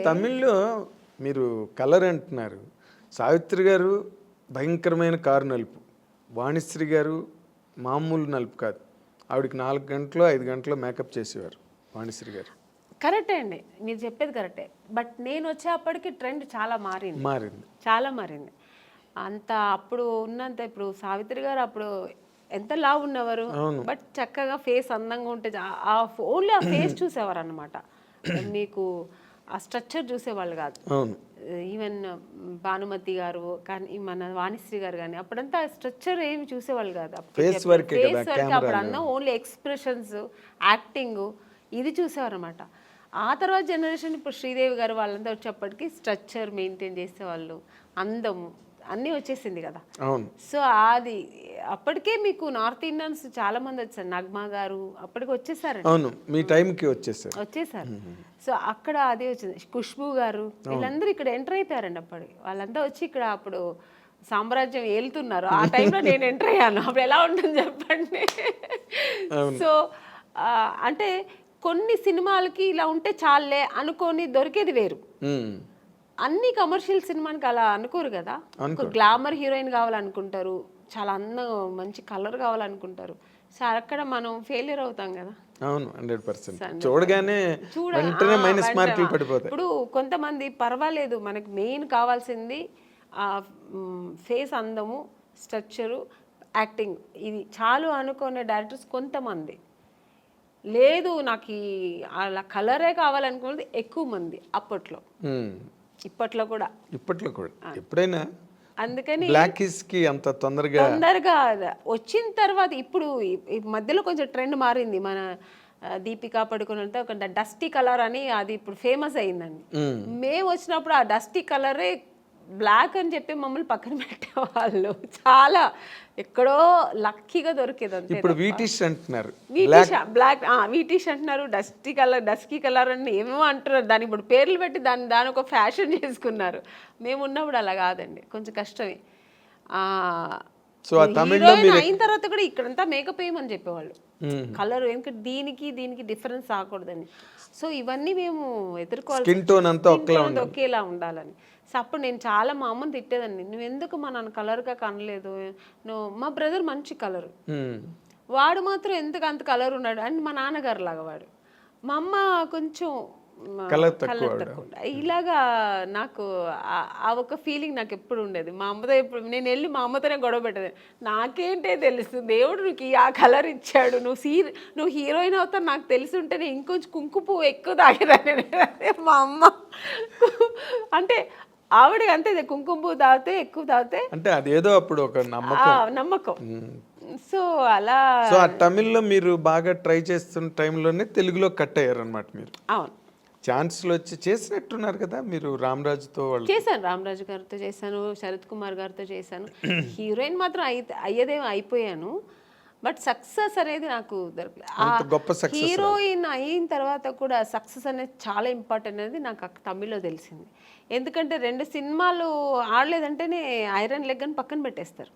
తమిళ్లో మీరు కలర్ అంటున్నారు. సావిత్రి గారు భయంకరమైన కారు నలుపు, వాణిశ్రీ గారు మామూలు నలుపు కాదు. ఆవిడకి 4 గంటలు 5 గంటలు మేకప్ చేసేవారు వాణిశ్రీ గారు. కరెక్టే అండి, మీరు చెప్పేది కరెక్టే. బట్ నేను వచ్చేప్పటికి ట్రెండ్ చాలా మారింది, చాలా మారింది. అంత అప్పుడు ఉన్నంత ఇప్పుడు సావిత్రి గారు అప్పుడు ఎంత లావు ఉన్నవారు, బట్ చక్కగా ఫేస్ అందంగా ఉంటే ఓన్లీ ఆ ఫేస్ చూసేవారు అనమాట. మీకు ఆ స్ట్రక్చర్ చూసేవాళ్ళు కాదు. ఈవెన్ భానుమతి గారు కానీ మన వాణిశ్రీ గారు కానీ అప్పుడంతా స్ట్రక్చర్ ఏమి చూసేవాళ్ళు కాదు. ఫేస్ వర్క్ అప్పుడు అన్న ఓన్లీ ఎక్స్ప్రెషన్స్, యాక్టింగ్ ఇది చూసేవారు అనమాట. ఆ తర్వాత జనరేషన్ ఇప్పుడు శ్రీదేవి గారు వాళ్ళంతా వచ్చేప్పటికి స్ట్రక్చర్ మెయింటైన్ చేసేవాళ్ళు, అందము అన్నీ వచ్చేసింది కదా. సో అది అప్పటికే మీకు నార్త్ ఇండియన్స్ చాలా మంది వచ్చారు. నగ్మా గారు అప్పటికి వచ్చేసారు, మీ టైంకి వచ్చేసారు. సో అక్కడ అదే వచ్చింది. ఖుష్బూ గారు వీళ్ళందరూ ఇక్కడ ఎంటర్ అయిపోయారండి. అప్పటికి వాళ్ళంతా వచ్చి ఇక్కడ అప్పుడు సామ్రాజ్యం ఏలుతున్నారు. ఆ టైంలో నేను ఎంటర్ అయ్యాను. అప్పుడు ఎలా ఉంటుంది చెప్పండి. సో అంటే కొన్ని సినిమాలకి ఇలా ఉంటే చాలే అనుకొని దొరికేది వేరు. అన్ని కమర్షియల్ సినిమానికి అలా అనుకోరు కదా. ఒక గ్లామర్ హీరోయిన్ కావాలనుకుంటారు, చాలా అందం మంచి కలర్ కావాలనుకుంటారు. సో అక్కడ మనం ఫెయిలియర్ అవుతాం కదా. అవును, 100%. చూడగానే వెంటనే మైనస్ మార్కులు పడిపోతాయి. ఇప్పుడు కొంతమంది పర్వాలేదు, మనకి మెయిన్ కావాల్సింది ఫేస్ అందము, స్ట్రక్చరు, యాక్టింగ్, ఇది చాలు అనుకునే డైరెక్టర్స్ కొంతమంది. లేదు నాకు అలా కలరే కావాలనుకున్నది ఎక్కువ మంది అప్పట్లో, ఇప్పట్లో కూడా ఎప్పుడైనా. అందుకని బ్లాకీస్కి అంత తొందరగా వచ్చిన తర్వాత ఇప్పుడు మధ్యలో కొంచెం ట్రెండ్ మారింది. మన దీపికా పడుకుని ఒక డస్టీ కలర్ అని అది ఇప్పుడు ఫేమస్ అయిందండి. మేము వచ్చినప్పుడు ఆ డస్టీ కలరే బ్లాక్ అని చెప్పి మమ్మల్ని పక్కన పెట్టేవాళ్ళు. చాలా ఎక్కడో లక్కీగా దొరికేది. ఇప్పుడు వీటిష్ అంటున్నారు, బ్లాక్ వీటిష్ అంటున్నారు, డస్కీ కలర్ అని ఏమేమో అంటున్నారు. దాని ఇప్పుడు పేర్లు పెట్టి దాని ఒక ఫ్యాషన్ చేసుకున్నారు. మేము ఉన్నప్పుడు అలా కాదండి, కొంచెం కష్టమే. అయిన తర్వాత కూడా ఇక్కడంతా మేకప్ వేయమని చెప్పేవాళ్ళు, కలర్ ఎందుకంటే దీనికి డిఫరెన్స్ రాకూడదని. సో ఇవన్నీ మేము ఎదుర్కోవాలి, ఒకేలా ఉండాలని. సో అప్పుడు నేను చాలా మా అమ్మని తిట్టేదాన్ని, నువ్వు ఎందుకు మా నాన్న కలర్గా కనలేదు, నువ్వు మా బ్రదర్ మంచి కలరు, వాడు మాత్రం ఎందుకు అంత కలర్ ఉన్నాడు అని. మా నాన్నగారు లాగా వాడు, మా అమ్మ కొంచెం కలర్ తక్కువ. ఇలాగా నాకు ఆ ఒక ఫీలింగ్ నాకు ఎప్పుడు ఉండేది. మా అమ్మతో ఎప్పుడు నేను వెళ్ళి మా అమ్మతోనే గొడవ పెట్టేది. నాకేంటే తెలుసు, దేవుడు నీకు ఆ కలర్ ఇచ్చాడు, నువ్వు హీరోయిన్ అవుతావు నాకు తెలిసి ఉంటేనే ఇంకొంచెం కుంకుమ పువ్వు ఎక్కువ తాగేదాన్ని. మా అమ్మ అంటే ఆవిడకి అంతే, కుంకుమ పువ్వు తాగితే ఎక్కువ తాగితే అంటే అదేదో అప్పుడు ఒక నమ్మకం. సో అలా తమిళ్లో మీరు బాగా ట్రై చేస్తున్న టైంలోనే తెలుగులో కట్ అయ్యారు అనమాట మీరు. అవును, ఛాన్స్లు వచ్చి చేసినట్టున్నారు కదా మీరు. రామరాజుతో చేశాను, రామరాజు గారితో చేశాను, శరత్ కుమార్ గారితో చేశాను. హీరోయిన్ మాత్రం అయ్యేదేమో అయిపోయాను, బట్ సక్సెస్ అనేది నాకు దొరకలేదు. హీరోయిన్ అయిన తర్వాత కూడా సక్సెస్ అనేది చాలా ఇంపార్టెంట్ అనేది నాకు తమిళ్లో తెలిసింది. ఎందుకంటే 2 సినిమాలు ఆడలేదంటేనే ఐరన్ లెగ్ అని పక్కన పెట్టేస్తారు.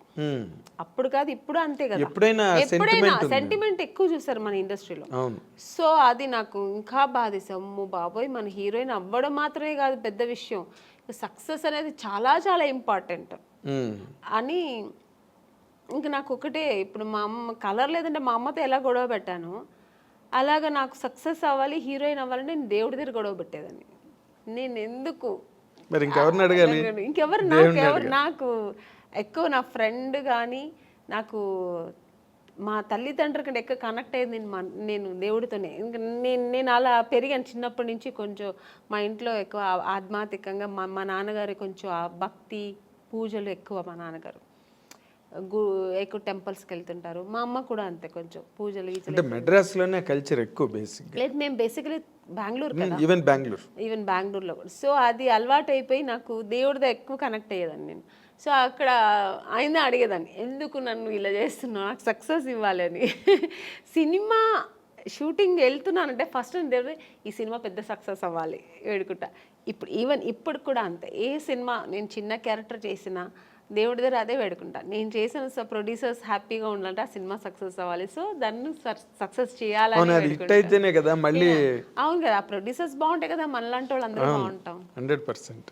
అప్పుడు కాదు ఇప్పుడు అంతే కదా, ఎప్పుడైనా సెంటిమెంట్ ఎక్కువ చూస్తారు మన ఇండస్ట్రీలో. సో అది నాకు ఇంకా బాధేసమ్ము బాబోయ్, మన హీరోయిన్ అవ్వడం మాత్రమే కాదు పెద్ద విషయం, సక్సెస్ అనేది చాలా చాలా ఇంపార్టెంట్ అని. ఇంకా నాకు ఒకటే, ఇప్పుడు మా అమ్మ కలర్ లేదంటే మా అమ్మతో ఎలా గొడవ పెట్టాను, అలాగా నాకు సక్సెస్ అవ్వాలి, హీరోయిన్ అవ్వాలని నేను దేవుడి దగ్గర గొడవ పెట్టేదాన్ని. నేను ఎందుకు ఇంకెవరు నాకు ఎక్కువ నా ఫ్రెండ్ కానీ నాకు మా తల్లిదండ్రుల కంటే ఎక్కువ కనెక్ట్ అయ్యింది నేను దేవుడితోనే. నేను అలా పెరిగాను చిన్నప్పటి నుంచి. కొంచెం మా ఇంట్లో ఎక్కువ ఆధ్యాత్మికంగా మా నాన్నగారు కొంచెం భక్తి పూజలు ఎక్కువ. మా నాన్నగారు ఎక్కువ టెంపుల్స్కి వెళ్తుంటారు, మా అమ్మ కూడా అంతే, కొంచెం పూజలు. మెడ్రాస్లోనే కల్చర్ ఎక్కువ బేసిక్. లేదు, మేము బేసికలీ బెంగళూరు కదా, ఈవెన్ బెంగళూరులో. సో అది అలవాటు అయిపోయి నాకు దేవుడితో ఎక్కువ కనెక్ట్ అయ్యేదాన్ని నేను. సో అక్కడ ఆయన అడిగేదాన్ని, ఎందుకు నన్ను ఇలా చేస్తున్నావు, నాకు సక్సెస్ ఇవ్వాలని. సినిమా షూటింగ్ వెళ్తున్నానంటే ఫస్ట్ దేవుడు ఈ సినిమా పెద్ద సక్సెస్ అవ్వాలి వేడుకుంటా. ఇప్పుడు ఇప్పుడు కూడా అంతే, ఏ సినిమా నేను చిన్న క్యారెక్టర్ చేసినా దేవుడి దగ్గర అదే పెడుకుంటా. నేను చేసిన ప్రొడ్యూసర్స్ హ్యాపీగా ఉండాలంటే ఆ సినిమా సక్సెస్ అవ్వాలి. సో దాన్ని సక్సెస్ చేయాలని అది హిట్ అయితేనే కదా మళ్ళీ. అవును కదా, ఆ ప్రొడ్యూసర్స్ బాగుంటాయి కదా, మనలాంటి వాళ్ళు అందరూ బాగుంటాం. 100%.